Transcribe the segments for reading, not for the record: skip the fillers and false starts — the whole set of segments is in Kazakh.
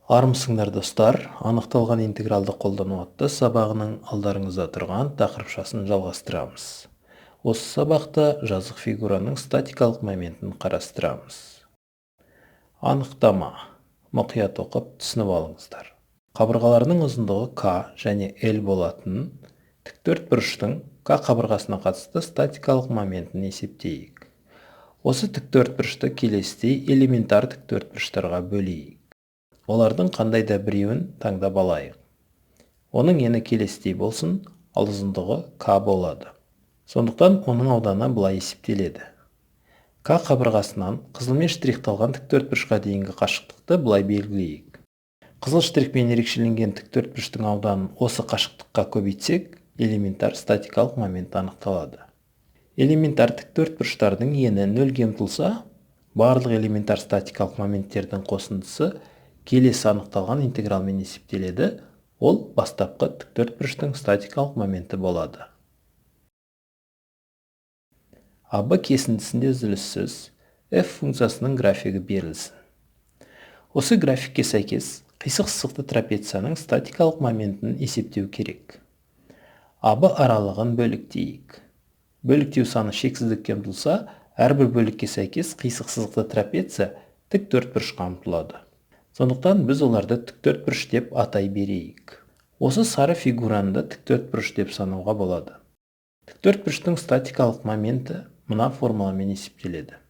Армысыңдар достар, анықталған интегралды қолдану атты сабағының алдарыңызда тұрған тақырыпшасын жалғастырамыз. Осы сабақта жазық фигураның статикалық моментін қарастырамыз. Анықтама. Мұқият оқып түсініп алыңыздар. Қабырғаларының ұзындығы К және L болатын тіктөртбұрыштың К қабырғасына қатысты статикалық моментін есептейік. Осы тіктөртбұрышты келесідей элементар тіктөртбұрыштарға бөлейік. Олардың қандай да біреуін таңдап алайық. Оның ені келесідей болсын, ал ұзындығы К болады. Сондықтан оның ауданы былай есептеледі. К қабырғасынан қызылмен штрихталған тіктөртбұрышқа дейінгі қашықтықты былай белгілейік. Қызыл штрихпен ерекшеленген тіктөртбұрыштың ауданын осы қашықтыққа көбейтсек, элементар статикалық момент анықталады. Элементар тіктөртбұрыштардың ені нөлге ұмтылса, барлық элементар статикалық моменттердің қосындысы келесі анықталған интегралмен есептеледі, ол бастапқы тіктөртбұрыштың статикалық моменті болады. АБ кесіндісінде үзіліссіз f функциясының графигі берілсін. Осы графикке сәйкес қисық сызықты трапецияның статикалық моментін есептеу керек. АБ аралығын бөліктейік. Бөліктеу саны шексіздікке ұмтылса, әрбір бөлікке сәйкес қисық сызықты трапеция тіктөртбұрышқа ұмтылады. Сондықтан біз оларды тіктөртбұрыш деп атай берейік. Осы сары фигураны да тіктөртбұрыш деп санауға болады. Тіктөртбұрыштың статикалық моменті мына формуламен есептеледі.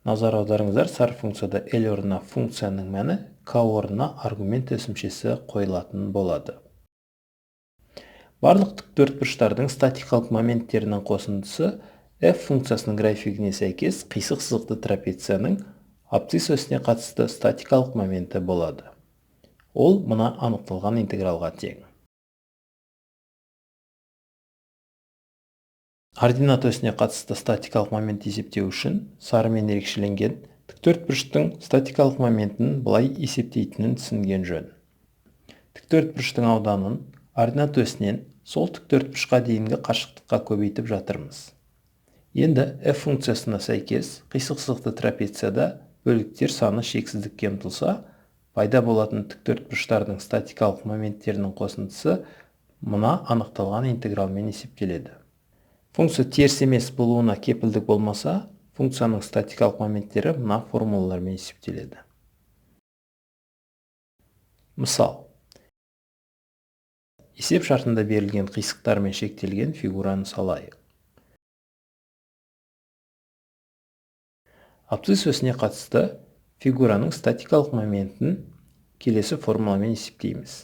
Назар аударыңыздар, сары функцияда L орнына функцияның мәні K орнына аргумент өсімшесі қойылатын болады. Барлық тіктөртбұрыштардың статикалық моменттерінің қосындысы f функциясының графигіне сәйкес қисық сызықты трапецияның абсцисс осіне қатысты статикалық моменті болады. Ол мына анықталған интегралға тең. Ординат осіне қатысты статикалық момент есептеу үшін сарымен ерекшеленген тіктөртбұрыштың статикалық моментін былай есептейтінін түсінген жөн. Тіктөртбұрыштың ауданын ординат осінен сол тіктөртбұрышқа дейінгі қашықтыққа көбейтіп жатырмыз. Енді f функциясына сәйкес қисық сызықты трапецияда бөліктер саны шексіздікке ұмтылса, пайда болатын тіктөртбұрыштардың статикалық моменттерінің қосындысы мына анықталған интегралмен есептеледі. Функция теріс емес болуына кепілдік болмаса, функцияның статикалық моменттері мына формулалармен есептеледі. Мысал. Есеп шартында берілген қисықтармен шектелген фигураны салайық. Абсцисс осіне қатысты фигураның статикалық моментін келесі формуламен есептейміз.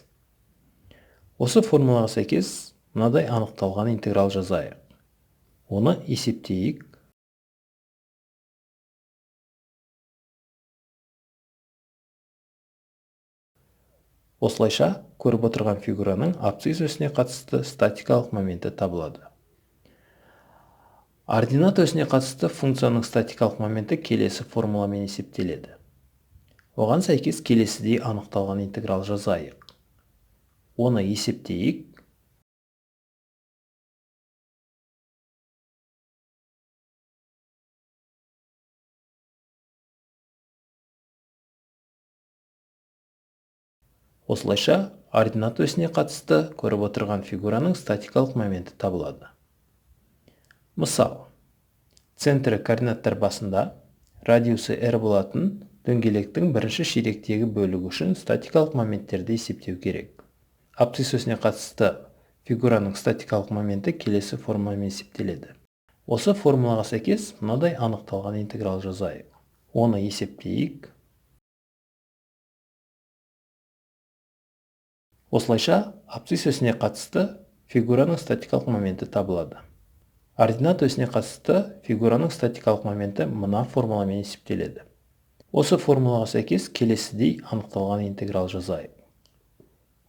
Осы формулаға сәйкес мынадай анықталған интеграл жазайық. Оны есептейік. Осылайша көріп отырған фигураның абсцисс осіне қатысты статикалық моменті табылады. Ординат осіне қатысты функцияның статикалық моменті келесі формуламен есептеледі. Оған сәйкес келесідей анықталған интеграл жазайық. Оны есептейік. Осылайша ординат осіне қатысты көріп отырған фигураның статикалық моменті табылады. Мысал, центрі координаттар басында радиусы r болатын дөңгелектің бірінші ширектегі бөлігі үшін статикалық моменттерді есептеу керек. Абсцисс осіне қатысты фигураның статикалық моменті келесі формуламен есептеледі. Осы формулаға сәйкес мынадай анықталған интеграл жазайық. Оны есептейік. Осылайша абсцисс осіне қатысты фигураның статикалық моменті табылады. Ординат осіне қатысты фигураның статикалық моменті мына формуламен есептеледі. Осы формулаға сәйкес келесідей анықталған интеграл жазайық.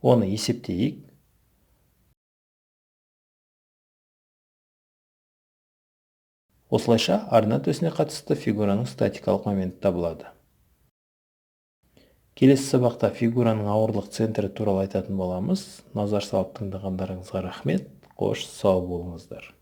Оны есептейік. Осылайша ординат осіне қатысты фигураның статикалық моменті табылады. Келесі сабақта фигураның ауырлық центрі туралы айтатын боламыз. Назар салып тыңдағандарыңызға рахмет. Қош, сау болыңыздар.